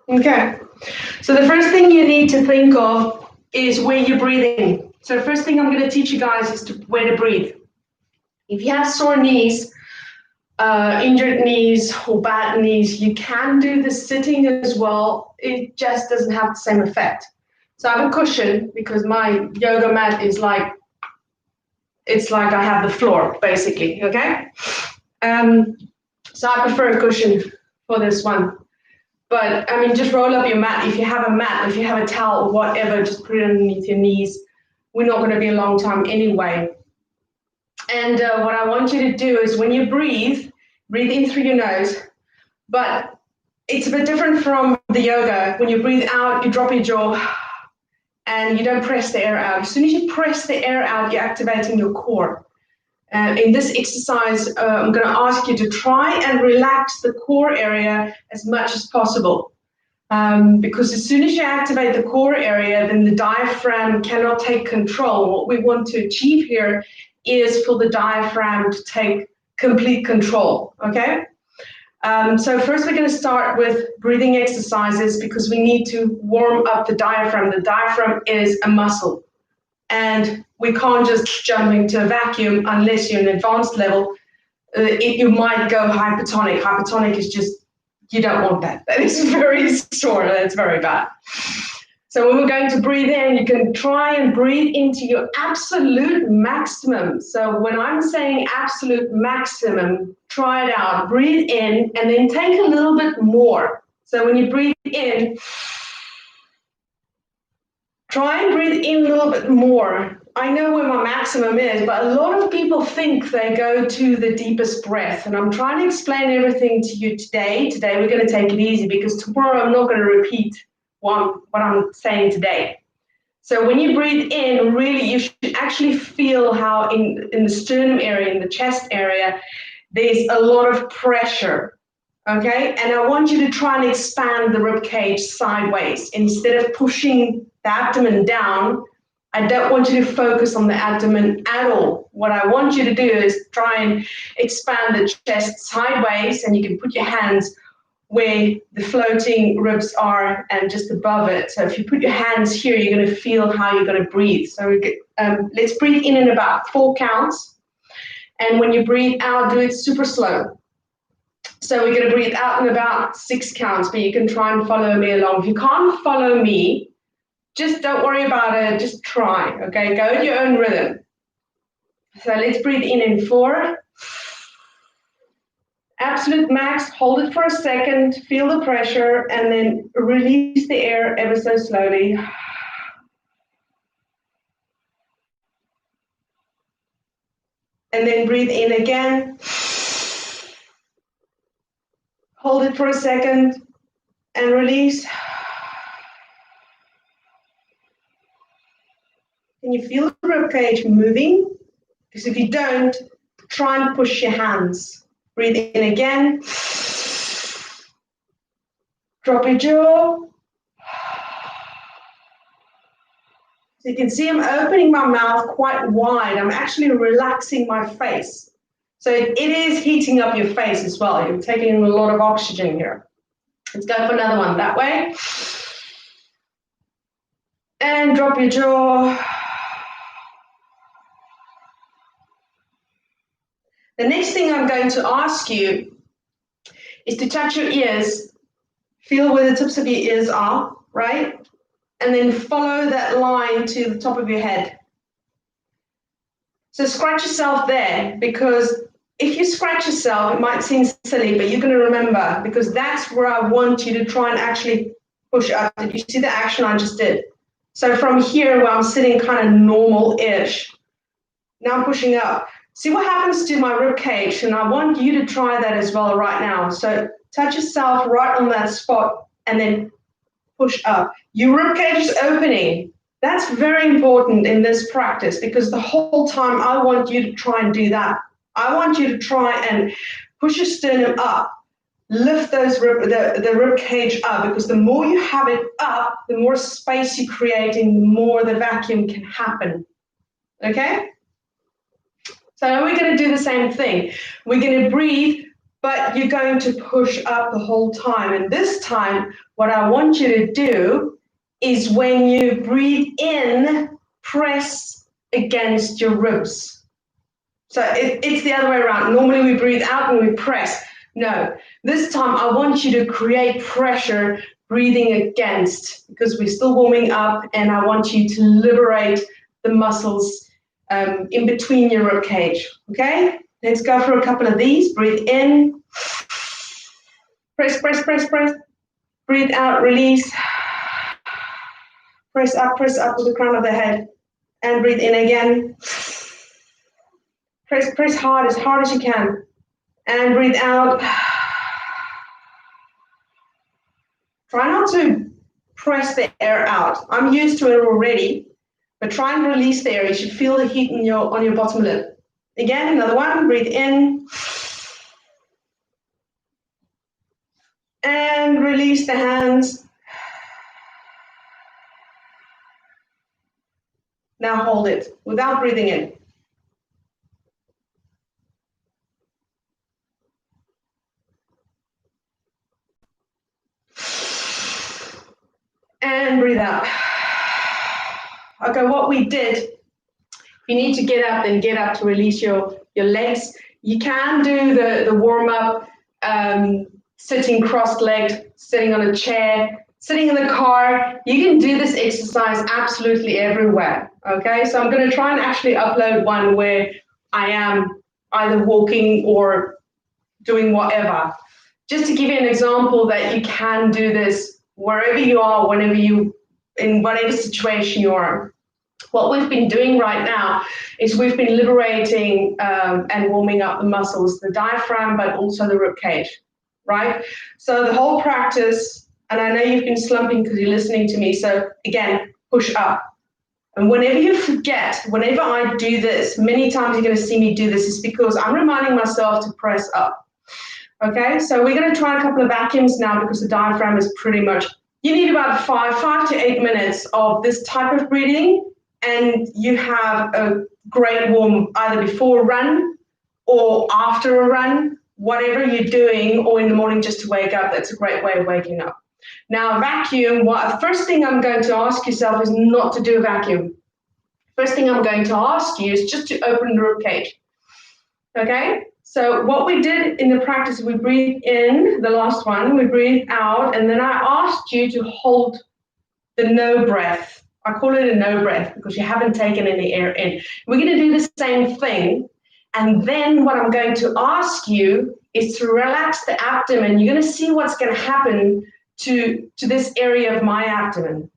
Okay. So the first thing you need to think of is where you're breathing. So the first thing I'm going to teach you guys is where to breathe. If you have sore knees, injured knees or bad knees, you can do the sitting as well. It just doesn't have the same effect. So I have a cushion because my yoga mat is like, it's like I have the floor basically, okay? So I prefer a cushion for this one. But I mean, just roll up your mat. If you have a mat, if you have a towel or whatever, just put it underneath your knees. We're not going to be a long time anyway. And what I want you to do is when you breathe in through your nose, but it's a bit different from the yoga. When you breathe out, you drop your jaw and you don't press the air out. As soon as you press the air out, you're activating your core. In this exercise, I'm going to ask you to try and relax the core area as much as possible. Because as soon as you activate the core area, then the diaphragm cannot take control. What we want to achieve here is for the diaphragm to take complete control, okay? So first we're going to start with breathing exercises because we need to warm up the diaphragm. The diaphragm is a muscle. And we can't just jump into a vacuum unless you're an advanced level. You might go hypertonic. Hypertonic is just, you don't want that. That is very sore. That's very bad. So when we're going to breathe in, you can try and breathe into your absolute maximum. So when I'm saying absolute maximum, try it out. Breathe in and then take a little bit more. So when you breathe in, try and breathe in a little bit more. I know where my maximum is, but a lot of people think they go to the deepest breath. And I'm trying to explain everything to you today. Today we're going to take it easy because tomorrow I'm not going to repeat what I'm saying today. So when you breathe in, really you should actually feel how in the sternum area, in the chest area, there's a lot of pressure. Okay, and I want you to try and expand the rib cage sideways. Instead of pushing the abdomen down, I don't want you to focus on the abdomen at all. What I want you to do is try and expand the chest sideways, and you can put your hands where the floating ribs are and just above it. So if you put your hands here, you're going to feel how you're going to breathe. So let's breathe in about 4 counts. And when you breathe out, do it super slow. So we're going to breathe out in about 6 counts, but you can try and follow me along. If you can't follow me, just don't worry about it. Just try, okay? Go at your own rhythm. So let's breathe in 4. Absolute max, hold it for a second, feel the pressure, and then release the air ever so slowly. And then breathe in again. Hold it for a second and release. Can you feel the ribcage moving? Because if you don't, try and push your hands. Breathe in again. Drop your jaw. So you can see I'm opening my mouth quite wide. I'm actually relaxing my face. So it is heating up your face as well. You're taking in a lot of oxygen here. Let's go for another one that way. And drop your jaw. The next thing I'm going to ask you is to touch your ears. Feel where the tips of your ears are, right? And then follow that line to the top of your head. So scratch yourself there, because if you scratch yourself, it might seem silly, but you're going to remember, because that's where I want you to try and actually push up. Did you see the action I just did? So from here, where I'm sitting kind of normal-ish, now I'm pushing up. See what happens to my rib cage, and I want you to try that as well right now. So touch yourself right on that spot, and then push up. Your rib cage is opening. That's very important in this practice, because the whole time I want you to try and do that. I want you to try and push your sternum up, lift the rib cage up, because the more you have it up, the more space you create and the more the vacuum can happen. Okay? So now we're going to do the same thing. We're going to breathe but you're going to push up the whole time. And this time, what I want you to do is when you breathe in, press against your ribs. So it's the other way around. Normally we breathe out and we press. No, this time I want you to create pressure breathing against, because we're still warming up, and I want you to liberate the muscles in between your rib cage. Okay, let's go for a couple of these. Breathe in, press, press, press, press. Breathe out, release. Press up with the crown of the head, and breathe in again. Press hard as you can, and breathe out. Try not to press the air out. I'm used to it already, but try and release the air. You should feel the heat on your bottom lip. Again, another one. Breathe in, and release the hands. Now hold it without breathing in. And breathe out. Okay, what we did, if you need to get up, then get up to release your legs. You can do the warm-up sitting cross-legged, sitting on a chair, sitting in the car. You can do this exercise absolutely everywhere, okay? So I'm going to try and actually upload one where I am either walking or doing whatever. Just to give you an example that you can do this wherever you are, whenever you, in whatever situation you are. What we've been doing right now is we've been liberating and warming up the muscles, the diaphragm, but also the rib cage, right? So the whole practice, and I know you've been slumping because you're listening to me, so again, push up. And whenever you forget, whenever I do this, many times you're going to see me do this, is because I'm reminding myself to press up. Okay, so we're going to try a couple of vacuums now, because the diaphragm is pretty much, you need about 5 to 8 minutes of this type of breathing, and you have a great warm either before a run or after a run, whatever you're doing, or in the morning just to wake up. That's a great way of waking up. Now, vacuum, the first thing I'm going to ask yourself is not to do a vacuum. First thing I'm going to ask you is just to open the rib cage. Okay? So what we did in the practice, we breathe in, the last one, we breathe out, and then I asked you to hold the no breath. I call it a no breath because you haven't taken any air in. We're going to do the same thing. And then what I'm going to ask you is to relax the abdomen. You're going to see what's going to happen to this area of my abdomen.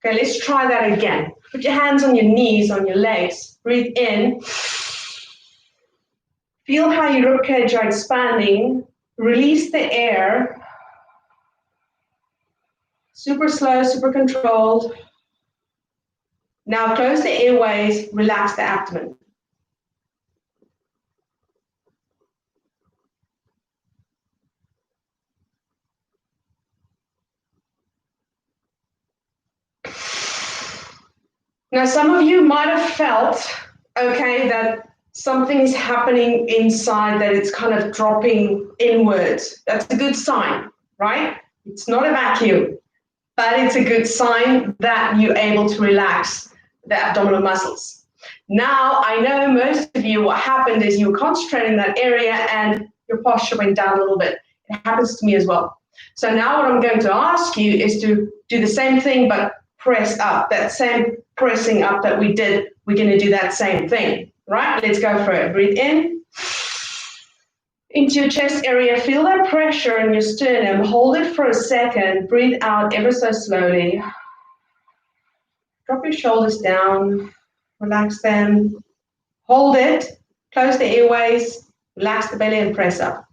Okay, let's try that again. Put your hands on your knees, on your legs. Breathe in. Feel how your ribcage are expanding. Release the air. Super slow, super controlled. Now close the airways, relax the abdomen. Now some of you might have felt, okay, that something is happening inside, that it's kind of dropping inwards. That's a good sign, right? It's not a vacuum, but it's a good sign that you're able to relax the abdominal muscles. Now, I know most of you, what happened is you were concentrating in that area and your posture went down a little bit. It happens to me as well. So now what I'm going to ask you is to do the same thing, but press up. That same pressing up that we did, we're going to do that same thing. Right, let's go for it. Breathe in into your chest area. Feel that pressure in your sternum. Hold it for a second. Breathe out ever so slowly. Drop your shoulders down. Relax them. Hold it. Close the airways. Relax the belly and press up.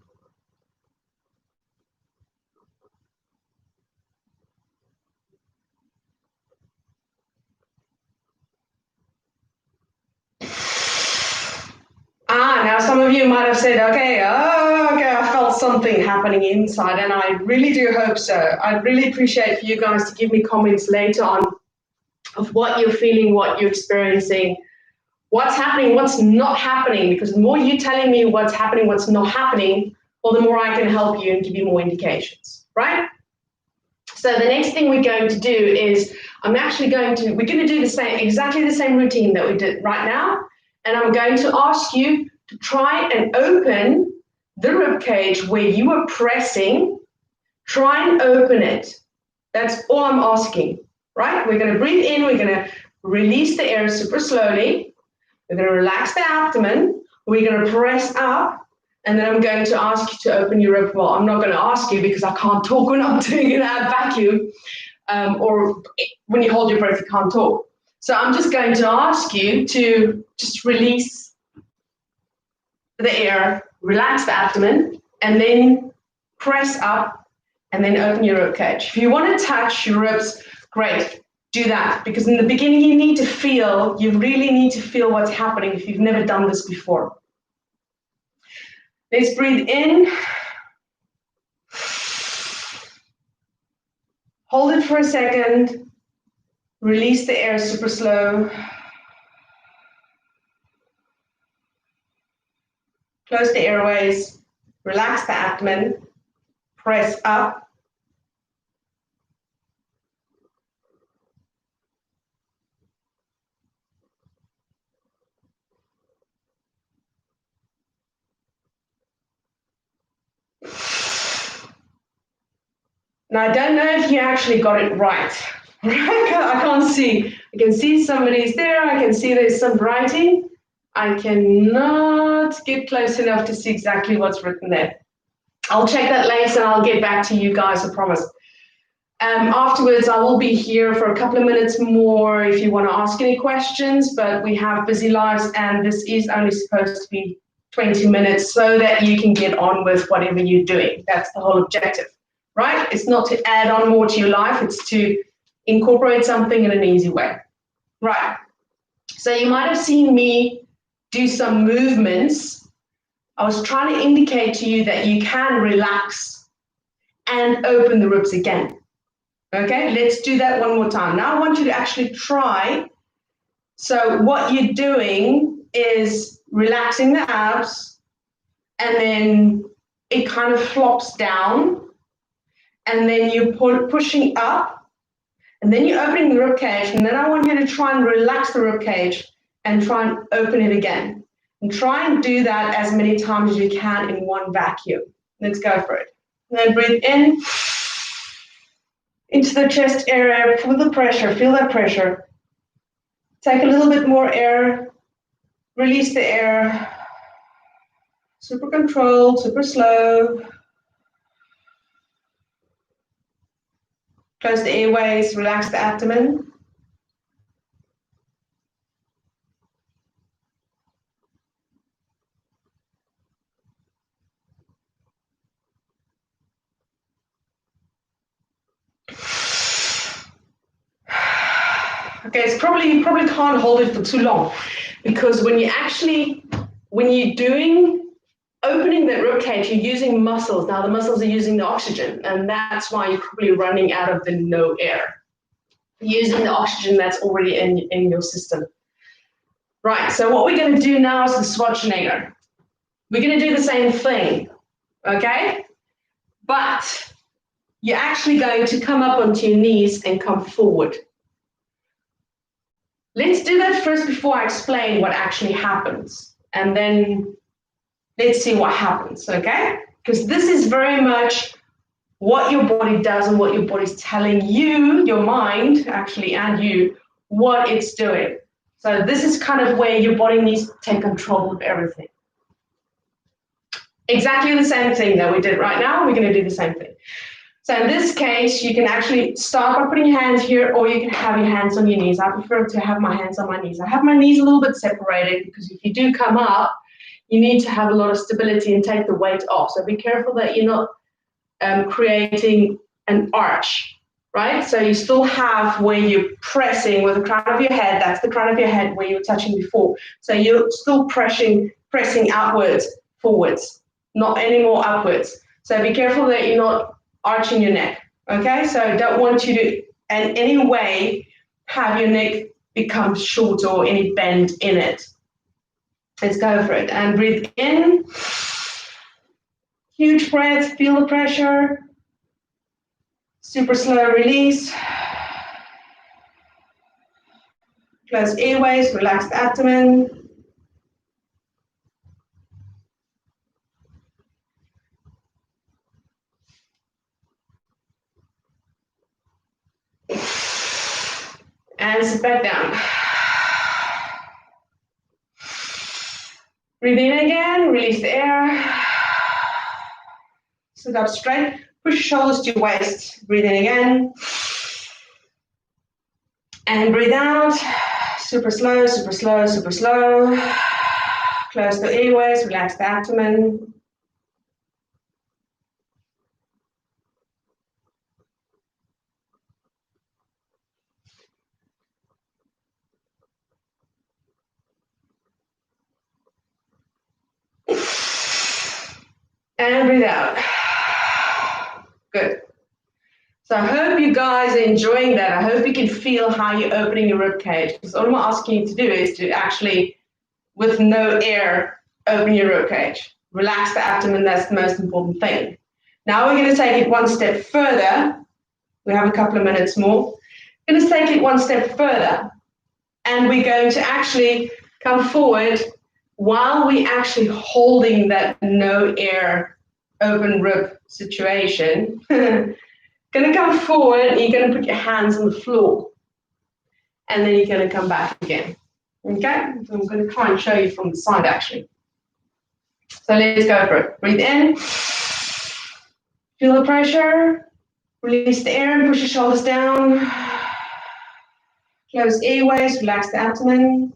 Now some of you might have said, okay, I felt something happening inside, and I really do hope so. I'd really appreciate for you guys to give me comments later on of what you're feeling, what you're experiencing, what's happening, what's not happening, because the more you're telling me what's happening, what's not happening, or the more I can help you and give you more indications, right? So the next thing we're going to do is we're going to do exactly the same routine that we did right now. And I'm going to ask you to try and open the rib cage where you are pressing. Try and open it. That's all I'm asking, right? We're going to breathe in. We're going to release the air super slowly. We're going to relax the abdomen. We're going to press up. And then I'm going to ask you to open your rib. Well, I'm not going to ask you because I can't talk when I'm doing an ab vacuum. Or when you hold your breath, you can't talk. So I'm just going to ask you to just release the air, relax the abdomen, and then press up, and then open your rib cage. If you want to touch your ribs, great, do that. Because in the beginning, you really need to feel what's happening if you've never done this before. Let's breathe in. Hold it for a second. Release the air super slow. Close the airways. Relax the abdomen. Press up. Now, I don't know if you actually got it right. I can't see. I can see somebody's there. I can see there's some writing. I cannot get close enough to see exactly what's written there. I'll check that later and I'll get back to you guys, I promise. Afterwards, I will be here for a couple of minutes more if you want to ask any questions, but we have busy lives and this is only supposed to be 20 minutes so that you can get on with whatever you're doing. That's the whole objective, right? It's not to add on more to your life, it's to incorporate something in an easy way. Right. So you might have seen me do some movements. I was trying to indicate to you that you can relax and open the ribs again. Okay, let's do that one more time. Now I want you to actually try. So what you're doing is relaxing the abs, and then it kind of flops down, and then you're pushing up, and then you're opening the rib cage, and then I want you to try and relax the rib cage and try and open it again. And try and do that as many times as you can in one vacuum. Let's go for it. And then breathe in into the chest area, feel the pressure, feel that pressure. Take a little bit more air, release the air. Super controlled, super slow. Close the airways, relax the abdomen. Okay, it's you probably can't hold it for too long, because when you're doing opening the rib cage, you're using muscles. Now the muscles are using the oxygen, and that's why you're probably running out of the no air. You're using the oxygen that's already in your system. Right, so what we're going to do now is the Schwarzenegger. We're going to do the same thing, okay? But you're actually going to come up onto your knees and come forward. Let's do that first before I explain what actually happens. And then let's see what happens, okay? Because this is very much what your body does and what your body's telling you, your mind actually, and you, what it's doing. So this is kind of where your body needs to take control of everything. Exactly the same thing that we did right now, we're going to do the same thing. So in this case, you can actually start by putting your hands here, or you can have your hands on your knees. I prefer to have my hands on my knees. I have my knees a little bit separated because if you do come up, you need to have a lot of stability and take the weight off. So be careful that you're not creating an arch, right? So you still have where you're pressing with the crown of your head. That's the crown of your head where you were touching before. So you're still pressing outwards, forwards, not anymore upwards. So be careful that you're not arching your neck, okay? So I don't want you to in any way have your neck become short or any bend in it. Let's go for it and breathe in. Huge breath, feel the pressure. Super slow release. Close airways, relax the abdomen. And sit back down. Breathe in again, release the air. Sit up straight, push your shoulders to your waist. Breathe in again. And breathe out. Super slow, super slow, super slow. Close the airways, relax the abdomen. And breathe out. Good. So I hope you guys are enjoying that. I hope you can feel how you're opening your rib cage. Because all I'm asking you to do is to actually, with no air, open your rib cage. Relax the abdomen, that's the most important thing. Now we're going to take it one step further. We have a couple of minutes more. We're going to take it one step further. And we're going to actually come forward while we're actually holding that no air open rib situation. Going to come forward and you're going to put your hands on the floor. And then you're going to come back again. Okay? So I'm going to try and show you from the side actually. So let's go for it. Breathe in. Feel the pressure. Release the air and push your shoulders down. Close airways, relax the abdomen.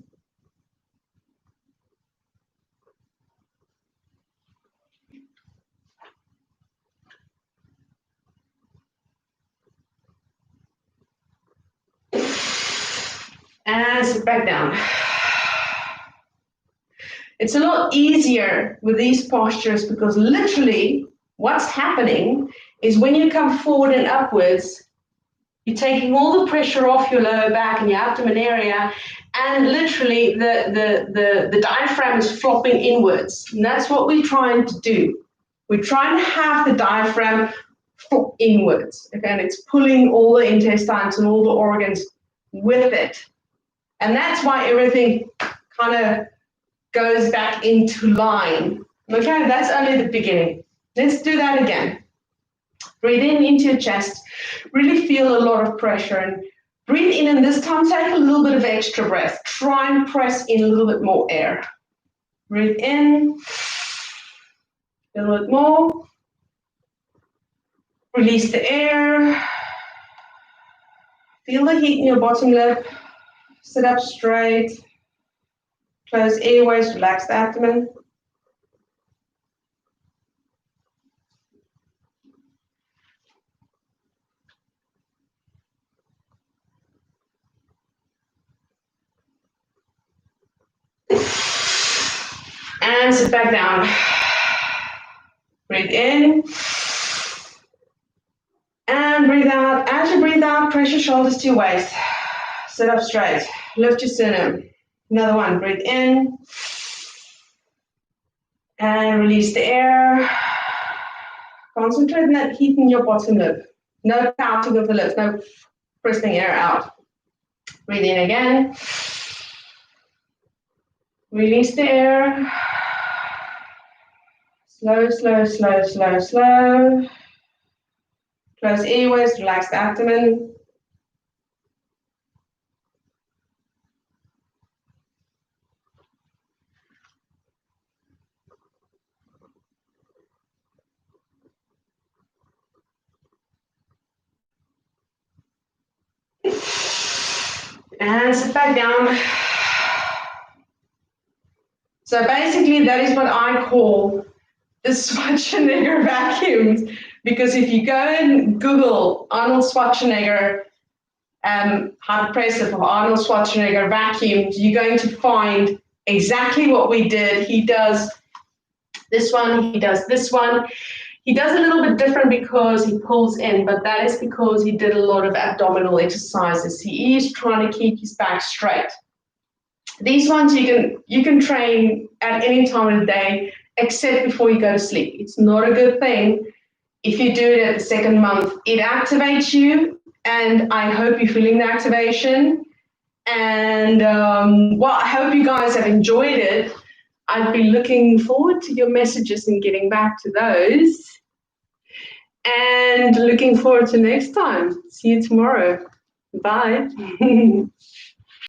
And sit back down. It's a lot easier with these postures because literally what's happening is when you come forward and upwards, you're taking all the pressure off your lower back and your abdomen area, and literally the diaphragm is flopping inwards. And that's what we're trying to do. We're trying to have the diaphragm flop inwards. Okay, and it's pulling all the intestines and all the organs with it. And that's why everything kind of goes back into line. Okay, that's only the beginning. Let's do that again. Breathe in into your chest. Really feel a lot of pressure. And breathe in, and this time take a little bit of extra breath. Try and press in a little bit more air. Breathe in. A little bit more. Release the air. Feel the heat in your bottom lip. Sit up straight. Close airways, relax the abdomen. And sit back down. Breathe in. And breathe out. As you breathe out, press your shoulders to your waist. Sit up straight. Lift your sternum. Another one. Breathe in. And release the air. Concentrate on that heat in your bottom lip. No pouting of the lips. No pressing air out. Breathe in again. Release the air. Slow, slow, slow, slow, slow. Close airways, relax the abdomen. And sit back down. So basically that is what I call the Schwarzenegger vacuums, because if you go and Google Arnold Schwarzenegger hyperpressive or Arnold Schwarzenegger vacuums, you're going to find exactly what we did. He does this one, he does this one. He does a little bit different because he pulls in, but that is because he did a lot of abdominal exercises. He is trying to keep his back straight. These ones you can train at any time of the day, except before you go to sleep. It's not a good thing if you do it at the second month. It activates you, and I hope you're feeling the activation. And well, I hope you guys have enjoyed it. I'd be looking forward to your messages and getting back to those. And looking forward to next time. See you tomorrow. Bye.